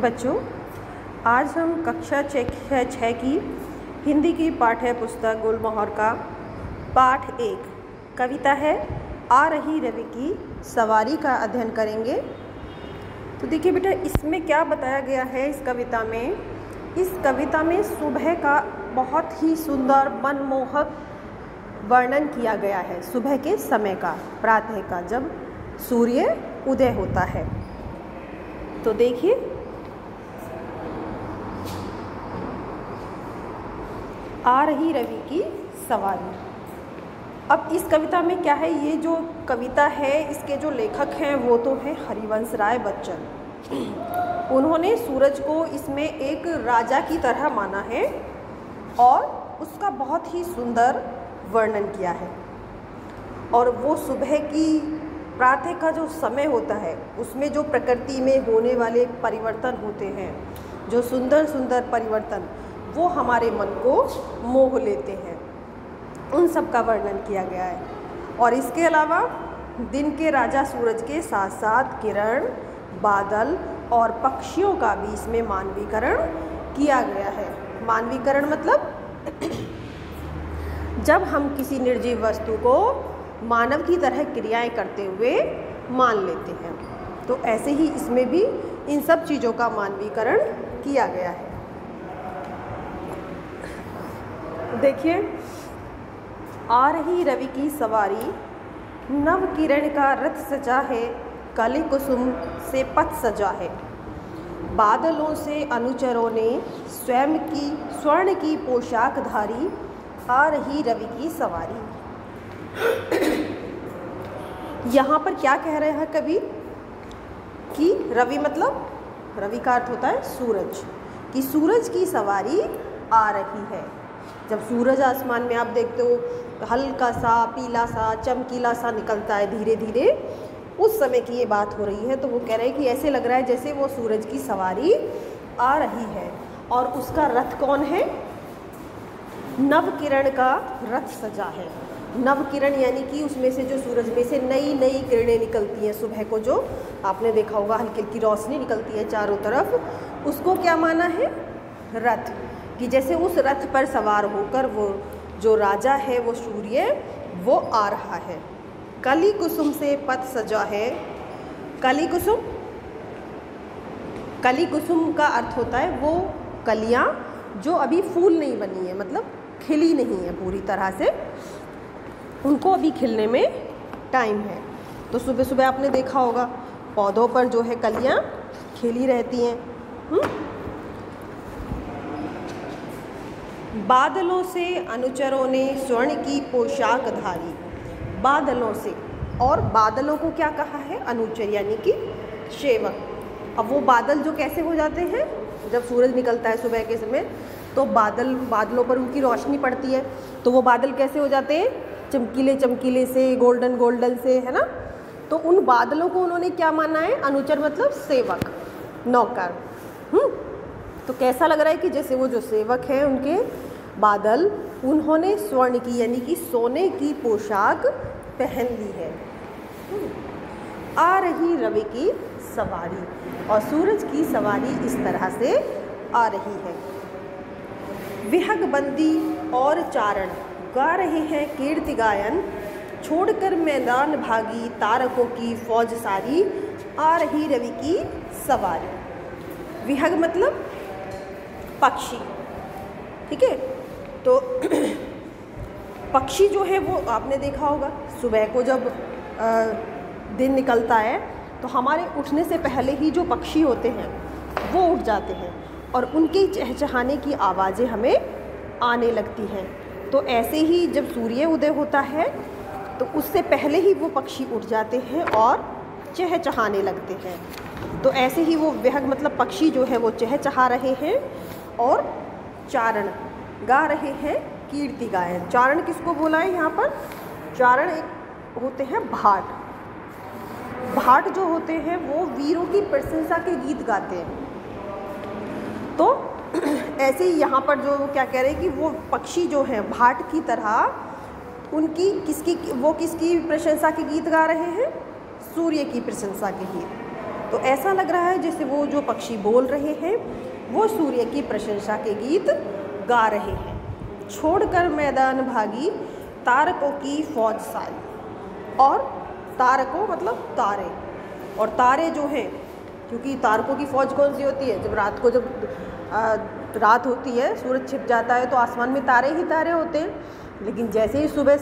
बच्चों, आज हम कक्षा 6 की हिंदी की पाठ्य पुस्तक गुलमोहर का पाठ 1 कविता है आ रही रवि की सवारी का अध्ययन करेंगे। तो देखिए बेटा, इसमें क्या बताया गया है इस कविता में सुबह का बहुत ही सुंदर मनमोहक वर्णन किया गया है। सुबह के समय का, प्रातः का, जब सूर्य उदय होता है। तो देखिए, आ रही रवि की सवारी। अब इस कविता में क्या है, ये जो कविता है इसके जो लेखक हैं वो तो हैं हरिवंश राय बच्चन। उन्होंने सूरज को इसमें एक राजा की तरह माना है और उसका बहुत ही सुंदर वर्णन किया है। और वो सुबह की, प्रातः का जो समय होता है उसमें जो प्रकृति में होने वाले परिवर्तन होते हैं, जो सुंदर सुंदर परिवर्तन, वो हमारे मन को मोह लेते हैं, उन सब का वर्णन किया गया है। और इसके अलावा दिन के राजा सूरज के साथ साथ किरण, बादल और पक्षियों का भी इसमें मानवीकरण किया गया है। मानवीकरण मतलब जब हम किसी निर्जीव वस्तु को मानव की तरह क्रियाएं करते हुए मान लेते हैं, तो ऐसे ही इसमें भी इन सब चीज़ों का मानवीकरण किया गया है। देखिए, आ रही रवि की सवारी, नव किरण का रथ सजा है, कली कुसुम से पथ सजा है, बादलों से अनुचरों ने स्वयं की स्वर्ण की पोशाक धारी, आ रही रवि की सवारी। यहाँ पर क्या कह रहे हैं कवि कि रवि मतलब, रवि का अर्थ होता है सूरज, कि सूरज की सवारी आ रही है। जब सूरज आसमान में आप देखते हो हल्का सा पीला सा चमकीला सा निकलता है धीरे धीरे, उस समय की ये बात हो रही है। तो वो कह रहे हैं कि ऐसे लग रहा है जैसे वो सूरज की सवारी आ रही है। और उसका रथ कौन है? नव किरण का रथ सजा है। नव किरण यानी कि उसमें से, जो सूरज में से नई नई किरणें निकलती हैं सुबह को, जो आपने देखा होगा हल्की हल्की रोशनी निकलती है चारों तरफ, उसको क्या माना है? रथ। कि जैसे उस रथ पर सवार होकर वो जो राजा है, वो सूर्य, वो आ रहा है। कली कुसुम से पथ सजा है। कली कुसुम, कली कुसुम का अर्थ होता है वो कलियाँ जो अभी फूल नहीं बनी है, मतलब खिली नहीं है पूरी तरह से, उनको अभी खिलने में टाइम है। तो सुबह सुबह आपने देखा होगा पौधों पर जो है कलियाँ खिली रहती हैं। बादलों से अनुचरों ने स्वर्ण की पोशाक धारी। बादलों से, और बादलों को क्या कहा है? अनुचर, यानी कि सेवक। अब वो बादल जो कैसे हो जाते हैं, जब सूरज निकलता है सुबह के समय, तो बादलों पर उनकी रोशनी पड़ती है, तो वो बादल कैसे हो जाते हैं? चमकीले चमकीले से, गोल्डन गोल्डन से, है ना। तो उन बादलों को उन्होंने क्या माना है? अनुचर मतलब सेवक, नौकर। तो कैसा लग रहा है कि जैसे वो जो सेवक हैं उनके बादल, उन्होंने स्वर्ण की यानी कि सोने की पोशाक पहन ली है। आ रही रवि की सवारी, और सूरज की सवारी इस तरह से आ रही है। विहग बंदी और चारण गा रहे हैं कीर्ति गायन, छोड़कर मैदान भागी तारकों की फौज सारी, आ रही रवि की सवारी। विहग मतलब पक्षी, ठीक है। तो पक्षी जो है वो आपने देखा होगा, सुबह को जब दिन निकलता है तो हमारे उठने से पहले ही जो पक्षी होते हैं वो उठ जाते हैं और उनके चहचहाने की आवाज़ें हमें आने लगती हैं। तो ऐसे ही जब सूर्य उदय होता है तो उससे पहले ही वो पक्षी उठ जाते हैं और चहचहाने लगते हैं। तो ऐसे ही वो विहग मतलब पक्षी जो है वो चहचहा रहे हैं और चारण गा रहे हैं कीर्ति गायन। चारण किसको बोला है यहाँ पर? चारण एक होते हैं भाट। भाट जो होते हैं वो वीरों की प्रशंसा के गीत गाते हैं। तो ऐसे ही यहाँ पर जो क्या कह रहे हैं कि वो पक्षी जो हैं भाट की तरह, वो किसकी प्रशंसा के गीत गा रहे हैं? सूर्य की प्रशंसा के गीत। तो ऐसा लग रहा है जैसे वो जो पक्षी बोल रहे हैं वो सूर्य की प्रशंसा के गीत गा रहे हैं। छोड़कर मैदान भागी तारकों की फौज सारी, और तारकों मतलब तारे, और तारे जो हैं, क्योंकि तारकों की फौज कौन सी होती है, जब रात को रात होती है, सूरज छिप जाता है तो आसमान में तारे ही तारे होते हैं, लेकिन जैसे ही सुबह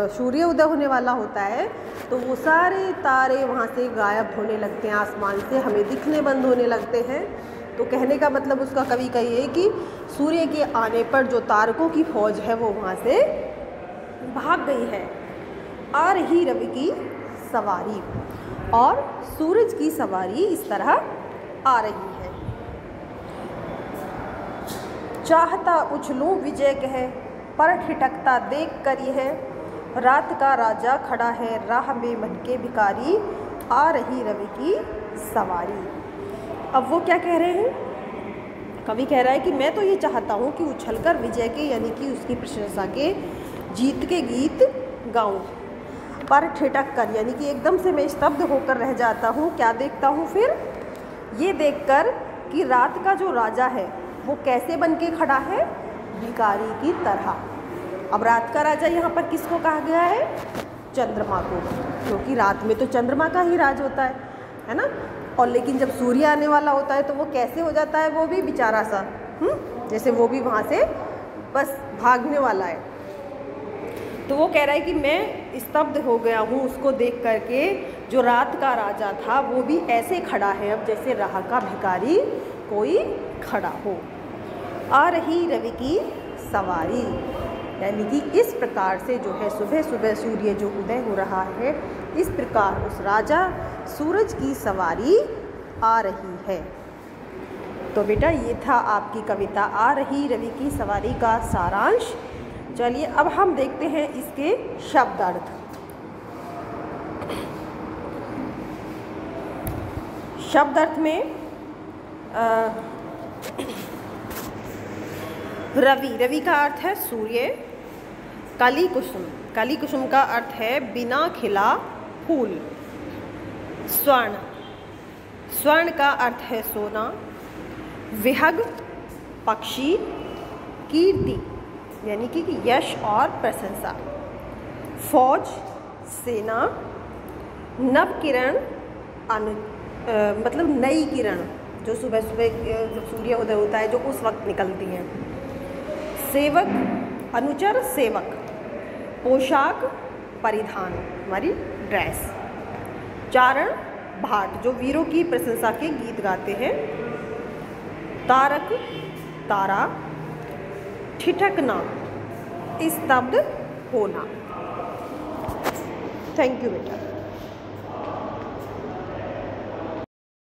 सूर्य उदय होने वाला होता है तो वो सारे तारे वहाँ से गायब होने लगते हैं आसमान से, हमें दिखने बंद होने लगते हैं। तो कहने का मतलब उसका कवि का ये है कि सूर्य के आने पर जो तारकों की फौज है वो वहाँ से भाग गई है। आ रही रवि की सवारी, और सूरज की सवारी इस तरह आ रही है। चाहता उछलूं विजय कह पर ठिठकता देख कर यह, रात का राजा खड़ा है राह में मन के भिखारी, आ रही रवि की सवारी। अब वो क्या कह रहे हैं, कवि कह रहा है कि मैं तो ये चाहता हूँ कि उछलकर विजय के यानी कि उसकी प्रशंसा के जीत के गीत गाऊं, पर ठिठक कर यानी कि एकदम से मैं स्तब्ध होकर रह जाता हूँ। क्या देखता हूँ फिर, ये देखकर कि रात का जो राजा है वो कैसे बन के खड़ा है, भिखारी की तरह। अब रात का राजा यहाँ पर किसको कहा गया है, चंद्रमा को, क्योंकि रात में तो चंद्रमा का ही राज होता है ना। और लेकिन जब सूर्य आने वाला होता है तो वो कैसे हो जाता है, वो भी बेचारा सा जैसे वो भी वहाँ से बस भागने वाला है। तो वो कह रहा है कि मैं स्तब्ध हो गया हूँ उसको देख करके, जो रात का राजा था वो भी ऐसे खड़ा है अब जैसे राह का भिखारी कोई खड़ा हो। आ रही रवि की सवारी, यानी कि इस प्रकार से जो है सुबह सुबह सूर्य जो उदय हो रहा है, इस प्रकार उस राजा सूरज की सवारी आ रही है। तो बेटा ये था आपकी कविता आ रही रवि की सवारी का सारांश। चलिए अब हम देखते हैं इसके शब्दार्थ। शब्दार्थ में रवि का अर्थ है सूर्य। कली कुसुम का अर्थ है बिना खिला फूल। स्वर्ण का अर्थ है सोना। विहग पक्षी। कीर्ति यानी कि यश और प्रशंसा। फौज सेना। नवकिरण मतलब नई किरण, जो सुबह सुबह जब सूर्य उदय होता है जो उस वक्त निकलती हैं। सेवक अनुचर सेवक। पोशाक परिधान हमारी ड्रेस। चारण भाट जो वीरों की प्रशंसा के गीत गाते हैं। तारक तारा। ठिठकना स्तब्ध होना। थैंक यू बेटा।